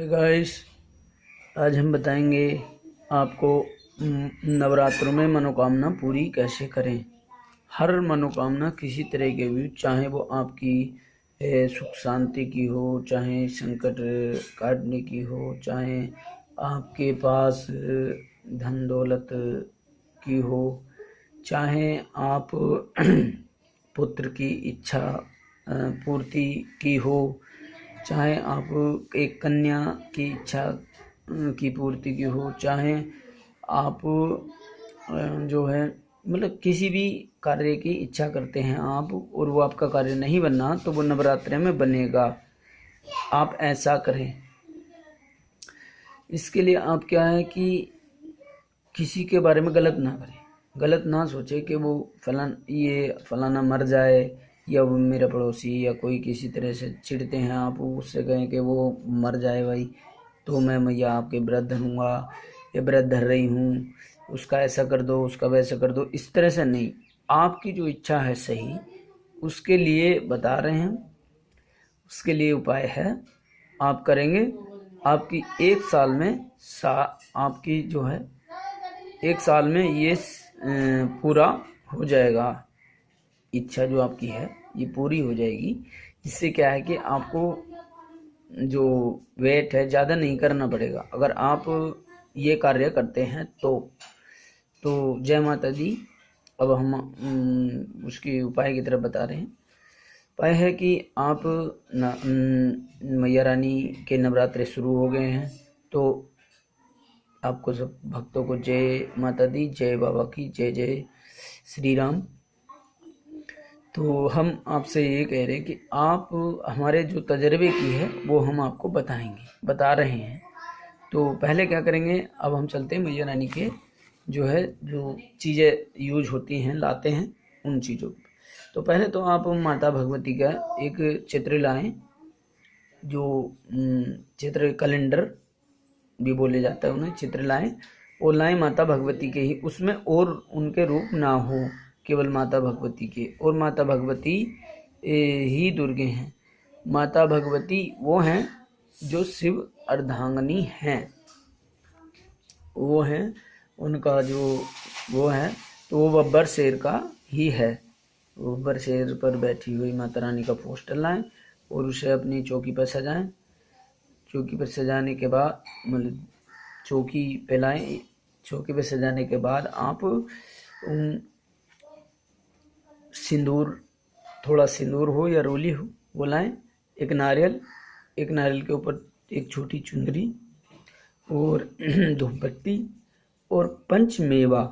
Hey guys, आज हम बताएंगे आपको नवरात्रों में मनोकामना पूरी कैसे करें। हर मनोकामना किसी तरह के भी, चाहे वो आपकी सुख शांति की हो, चाहे संकट काटने की हो, चाहे आपके पास धन दौलत की हो, चाहे आप पुत्र की इच्छा पूर्ति की हो, चाहे आप एक कन्या की इच्छा की पूर्ति की हो, चाहे आप जो है मतलब किसी भी कार्य की इच्छा करते हैं आप और वो आपका कार्य नहीं बनना, तो वो नवरात्रि में बनेगा। आप ऐसा करें। इसके लिए आप क्या है कि किसी के बारे में गलत ना करें, गलत ना सोचे कि वो फलाना मर जाए, या वो मेरा पड़ोसी या कोई किसी तरह से चिढ़ते हैं, आप उससे कहें कि वो मर जाए भाई, तो मैं मैया आपके व्रत धरूँगा या व्रत धर रही हूँ, उसका ऐसा कर दो, उसका वैसा कर दो। इस तरह से नहीं, आपकी जो इच्छा है सही, उसके लिए बता रहे हैं। उसके लिए उपाय है, आप करेंगे, आपकी एक साल में आपकी जो है एक साल में ये पूरा हो जाएगा। इच्छा जो आपकी है ये पूरी हो जाएगी। इससे क्या है कि आपको जो वेट है ज़्यादा नहीं करना पड़ेगा, अगर आप ये कार्य करते हैं तो जय माता दी। अब हम उसके उपाय की तरफ बता रहे हैं। उपाय है कि आप मैया रानी के नवरात्रे शुरू हो गए हैं, तो आपको सब भक्तों को जय माता दी, जय बाबा की, जय जय श्री राम। तो हम आपसे ये कह रहे हैं कि आप हमारे जो तजर्बे की है वो हम आपको बता रहे हैं। तो पहले क्या करेंगे, अब हम चलते हैं मैया रानी के जो चीज़ें यूज होती हैं, लाते हैं उन चीज़ों। तो पहले तो आप माता भगवती का एक चित्र लाएं, जो चित्र कैलेंडर भी बोले जाता है उन्हें, चित्र लाएं और लाएं माता भगवती के ही, उसमें और उनके रूप ना हो, केवल माता भगवती के। और माता भगवती ही दुर्गे हैं। माता भगवती वो हैं जो शिव अर्धांगिनी हैं, वो हैं उनका जो वो है, तो वो बब्बर शेर का ही है। बब्बर शेर पर बैठी हुई माता रानी का पोस्टर लाएं और उसे अपनी चौकी पर सजाएं। चौकी पर सजाने के बाद मतलब चौकी पे लाएं। चौकी पे सजाने के बाद आप सिंदूर, थोड़ा सिंदूर हो या रोली हो वो लाएं। एक नारियल के ऊपर एक छोटी चुंदरी और धूपबत्ती और पंचमेवा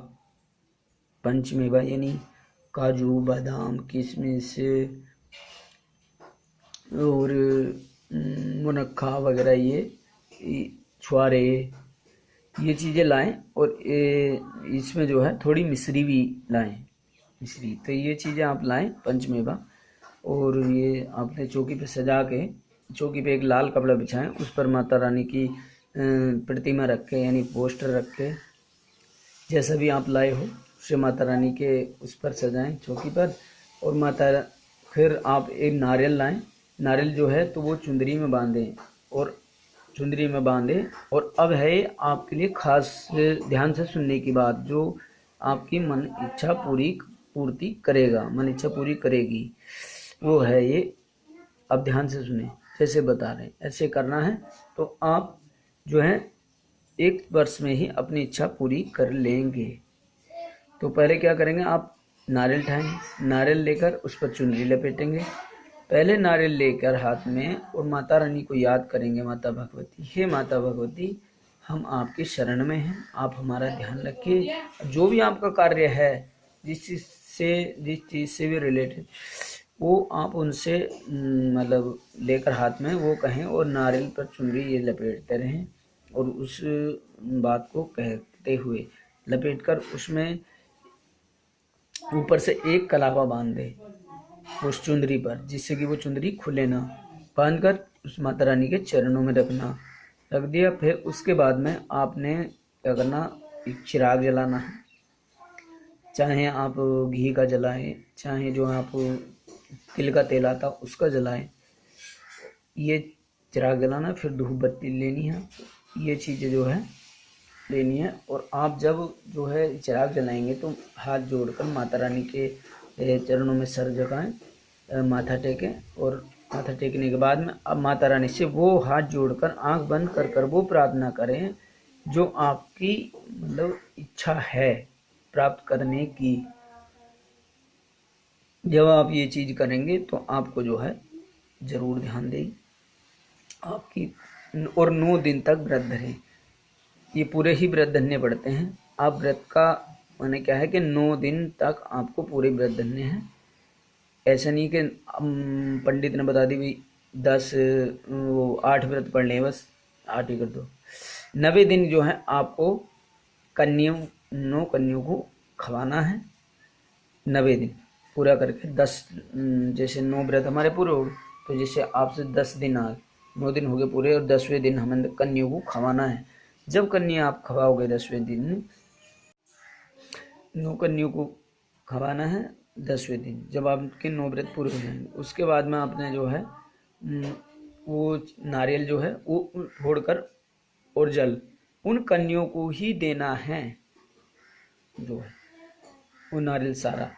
यानी काजू बादाम किशमिश और मुनक्खा वगैरह, ये छुआरे, ये चीज़ें लाएं। और इसमें जो है थोड़ी मिश्री भी लाएं, मिश्री। तो ये चीज़ें आप लाएं, पंचमेवा। और ये आपने चौकी पे सजा के, चौकी पे एक लाल कपड़ा बिछाएं, उस पर माता रानी की प्रतिमा रख के यानी पोस्टर रख के, जैसा भी आप लाए हो उसे माता रानी के उस पर सजाएं चौकी पर। और फिर आप एक नारियल लाएं। नारियल जो है तो वो चुंदरी में बांधें और अब है आपके लिए खास ध्यान से सुनने की बात, जो आपकी मन इच्छा पूर्ति करेगा, मन इच्छा पूरी करेगी, वो है ये। अब ध्यान से सुने, जैसे बता रहे हैं ऐसे करना है, तो आप जो है 1 वर्ष में ही अपनी इच्छा पूरी कर लेंगे। तो पहले क्या करेंगे, आप नारियल उठाएंगे, नारियल लेकर उस पर चुनरी लपेटेंगे। पहले नारियल लेकर हाथ में और माता रानी को याद करेंगे, माता भगवती, हे माता भगवती, हम आपकी शरण में हैं, आप हमारा ध्यान रखिए। जो भी आपका कार्य है, जिस चीज़ से भी रिलेटेड, वो आप उनसे मतलब लेकर हाथ में वो कहें और नारियल पर चुनरी ये लपेटते रहें। और उस बात को कहते हुए लपेटकर उसमें ऊपर से एक कलावा बांध दे उस चुंदरी पर, जिससे कि वो चुंदरी खुले ना। बांधकर उस माता रानी के चरणों में रख दिया। फिर उसके बाद में आपने क्या करना, एक चिराग जलाना है, चाहे आप घी का जलाएं, चाहे जो आप तिल का तेल आता उसका जलाएं। ये चिराग जलाना, फिर धूप बत्ती लेनी है, ये चीज़ें जो है लेनी है। और आप जब जो है चिराग जलाएंगे तो हाथ जोड़कर माता रानी के चरणों में सर झुकाएं, माथा टेकें, और माथा टेकने के बाद में अब माता रानी से वो हाथ जोड़कर आंख बंद कर कर वो प्रार्थना करें जो आपकी मतलब इच्छा है प्राप्त करने की। जब आप ये चीज़ करेंगे तो आपको जो है ज़रूर ध्यान देगी आपकी। और 9 दिन तक व्रत धरें, ये पूरे ही व्रत धरने पड़ते हैं। आप व्रत का माने क्या है कि 9 दिन तक आपको पूरे व्रत धरने हैं। ऐसा नहीं कि पंडित ने बता दी भाई 10 वो 8 व्रत पढ़ लें, बस 8 ही कर दो। 90 दिन जो है आपको 9 कन्याओं को खवाना है। 90 दिन पूरा करके 10 जैसे 9 व्रत हमारे पूरे हो गए, तो जैसे आपसे 10 दिन आ 9 दिन हो गए पूरे, और 10वें दिन हमें कन्याओं को खवाना है। जब कन्या आप खवाओगे 10वें दिन, 9 कन्याओं को खवाना है 10वें दिन, जब आपके 9 व्रत पूरे हो जाएंगे। उसके बाद में आपने जो है वो नारियल जो है वो फोड़कर और जल उन कन्याओं को ही देना है, जो है वो नारियल सारा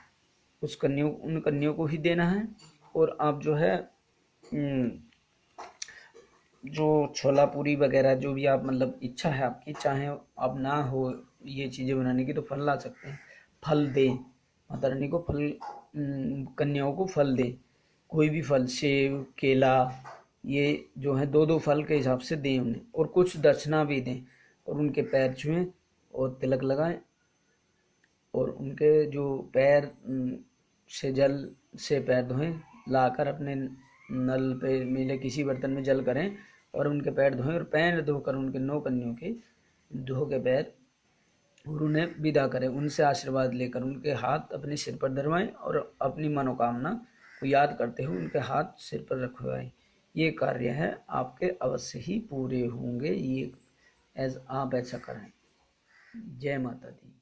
उन कन्याओं को ही देना है। और आप जो है जो छोला पूरी वगैरह जो भी आप मतलब इच्छा है आपकी, चाहे आप ना हो ये चीज़ें बनाने की तो फल ला सकते हैं, फल दें माता रानी को, फल कन्याओं को फल दें, कोई भी फल, सेब केला, ये जो है 2-2 फल के हिसाब से दें उन्हें, और कुछ दक्षिणा भी दें, और उनके पैर छुएं और तिलक लगाएं, और उनके जो पैर से जल से पैर धोएं, लाकर अपने नल पे मिले किसी बर्तन में जल करें और उनके पैर धोएं, और पैर धोकर उनके 9 कन्याओं के धो के पैर और उन्हें विदा करें। उनसे आशीर्वाद लेकर उनके हाथ अपने सिर पर धरवाएं और अपनी मनोकामना को याद करते हुए उनके हाथ सिर पर रखवाएं। ये कार्य है आपके अवश्य ही पूरे होंगे, ये आप ऐसा करें। जय माता दी।